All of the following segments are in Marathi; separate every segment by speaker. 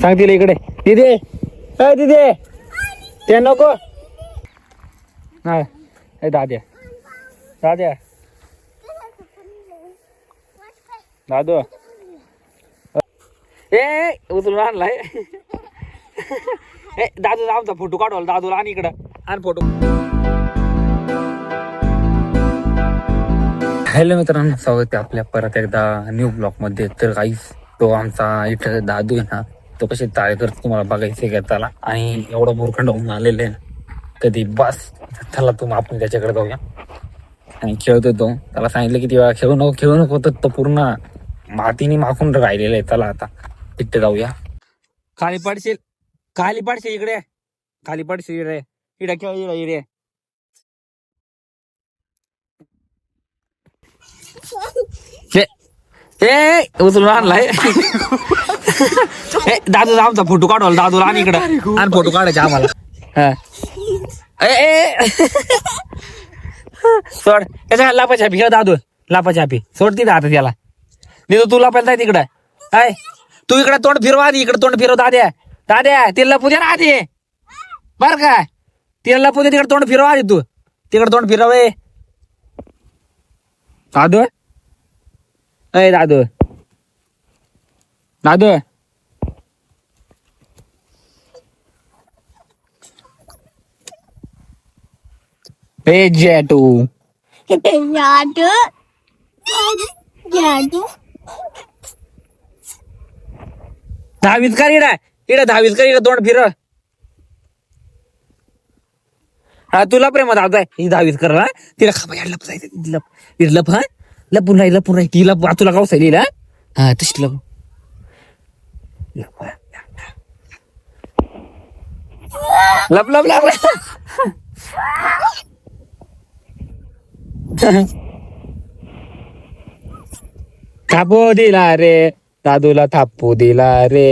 Speaker 1: सांग तिला इकडे दिदे. अय दिदे ते नको. नाही दाद्या दाद्या दादू ए उचलून आणलाय. ए दादू आमचा फोटो काढवला. दादूला आणि इकडं आण फोटो. हॅलो मित्रांनो, स्वागत आहे आपल्या परत एकदा न्यू ब्लॉग मध्ये. तर काहीच तो आमचा इथं दादू आहे ना, तो कसे ताळे करतो तुम्हाला बघायचं आहे त्याला. आणि एवढा मूर्खंड होऊन आलेला आहे ना कधी बस. त्याला आपण त्याच्याकडे जाऊया आणि खेळतो. तो त्याला सांगितलं किती वेळा खेळू नको तर तो पूर्ण मातीने माखून राहिलेला आहे. त्याला आता तिथे जाऊया. खाली पडशील इकडे. खाली पडशील इकडे. इकडे खेळ इकडे. ए उचलून आणलाय. दादू आमचा फोटो काढवला. दादूला आणि इकडं आणि फोटो काढायचे आम्हाला. सोड त्याच्या लापाच्या हापी. दादू लापाच्या हापी सोड तिथे आता त्याला. नाही तू लापायला जाय तिकडं. काय तू इकडे तोंड फिरवा आधी. इकडे तोंड फिरव दाद्या. तिला लपू दे ना आधी बर का. तिला लपू दे. तिकडे तोंड फिरवा आधी. तू तिकडे तोंड फिरव. दादू अय दादू ए जेटू दहावीत कर. इकडे दहावीत कर. इकडे तोंड फिरव. हा तुला प्रेमात आता ही दहावीत कर ना. तिला खाबा लप जायचं. लप हा लपून राही. ती लप तुला गाव सायली ना. हा तशी लप लप लप लप थापू दिला रे. दादूला थापू दिला रे.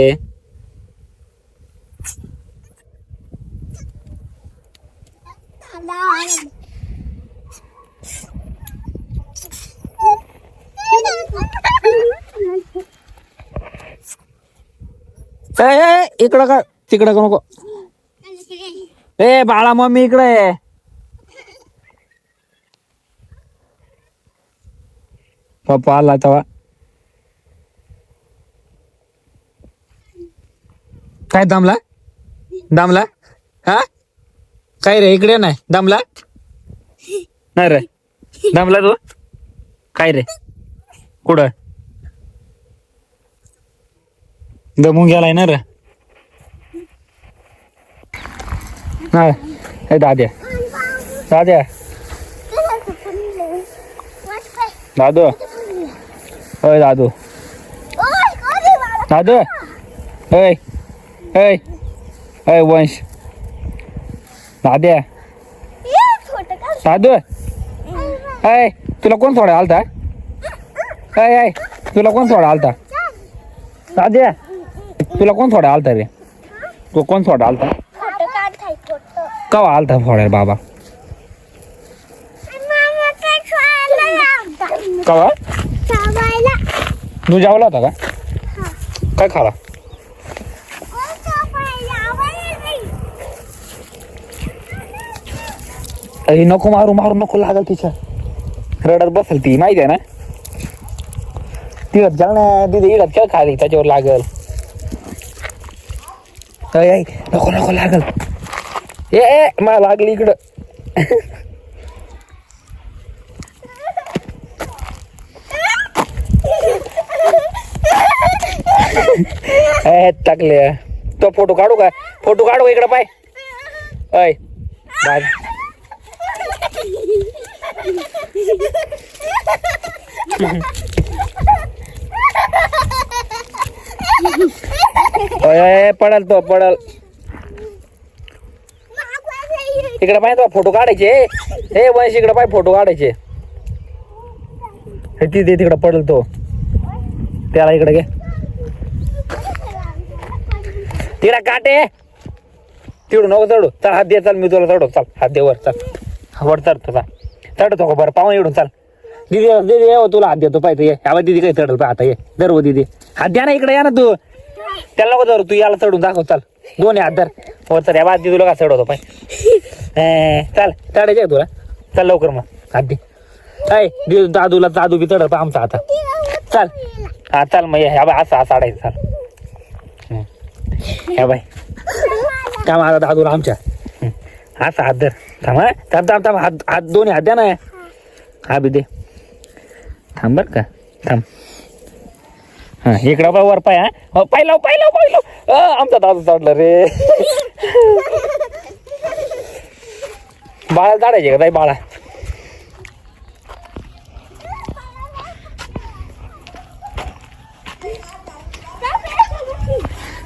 Speaker 1: इकडं का तिकडं का नको. ए बाळा मम्मी इकडे. पप्पा आला तेव्हा काय दामला हा काय रे. इकडे नाही दामला नाही रे. दामला तू काय रे. कुठं दमून गेलाय ना रे. नाही दाद्या दादू अय दादू अय वंश दाद्या अय तुला कोण सोडा आलता. अय तुला कोण सोडा आलता. दाद्या तुला कोण सोडा आलता रे. तू कोण सोडा आलता. कवा आलता फोडाय बाबा. कवा तू जेवला होता का. काय खाला. नको मारू नको लागल. तिच्या रडत बसल ती माहिती आहे ना. तिघत जाऊ दिदी इडत खेळ खाली त्याच्यावर लागल. नको लागल. ए मला लागली इकडं. टाकले तो फोटो काढू का. इकडं पाय. अय बाय. पडल इकडे पाय. तो फोटो काढायचे. हे वंश इकडे पाय. फोटो काढायचे. तिथे तिकडे पडल तो. त्याला इकडे घे. तिकडे काटे. तिकडून नको चढू. चल हात दे. चल मी तुला चढव. चल हात दे वर. चल वर चढतो. चढतो का बरं पाहून इकडून. चल दीदी तुला हात देतो पाहिजे. यावर दीदी काही चढल पाय. आता ये दर दीदी हात द्या ना. इकडे या ना तू. त्याला नको धरू, तू याला चढून दाखव. चाल दोन्ही हात धर हो. तर या बाजू तुला का चढवतो पाय. चाल चढायचे तुला. चल लवकर मग हात दे. दादूला दादू बी चढ आमचा आता. चाल हा चाल मग ह्या बाय असं असं आडायचं. चाल ह्या बाय का माझा दादूला आमच्या असं हात धर. थांब थांब थांब थांब. हात दोन्ही हात द्या ना. हा बी दे. थांब बर का. थांब. हा इकडं बा वर पाय. हा पाहिलं पाहिलं पाहिलं. आमचा दादू चढला रे. बाळा चढायचे का ताई बाळा.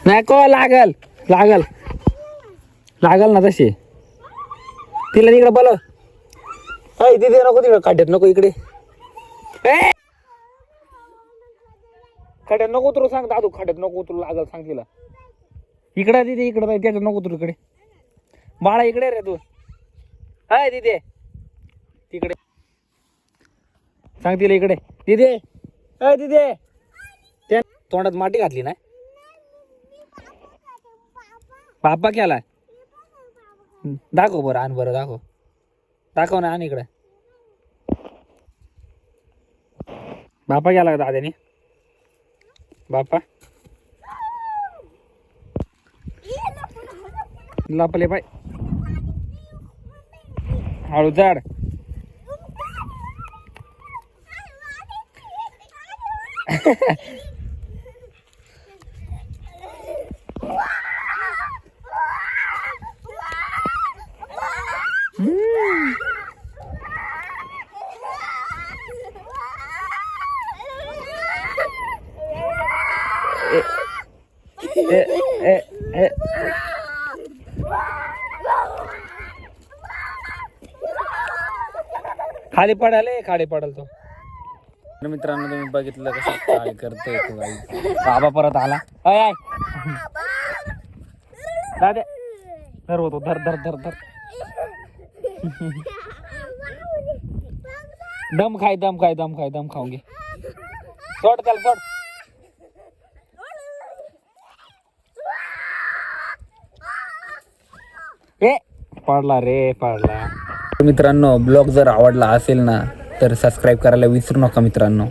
Speaker 1: नाही को लागल लागल लागल ना तशी. तिला तिकडे बोलव. तिथे नको तिकडे काट्यात नको इकडे. खड्यात नको उतरू सांग दादू. खड्यात नको उतरू लागल सांग तिला. इकडे तिथे इकडे त्याच्यात नको उतरू इकडे. बाळा इकडे रे तू. हाय तिथे तिकडे सांग तिला इकडे. तिथे तिथे त्या तोंडात माती घातली ना. बाप्पा केला दाखव बरं. आण बरं दाखव. दाखव ना. आण इकडे. बाप्पा गेला का दाद्याने. बाप्पा लपले पाय. हळू झाड. खाली पडाले. खाली पडाल तो. मित्रांनो तुम्ही बघितलं कसं काय करतोय तो गाई. बाबा परत आला. आय दादा धर होतो. धर धर धर धर. दम खाय दम खाय दम खाय. दम खाऊंगे. सोड त्याला सोड. पडला रे पडला. मित्रांनो ब्लॉग जर आवडला असेल ना तर सबस्क्राईब करायला विसरू नका मित्रांनो.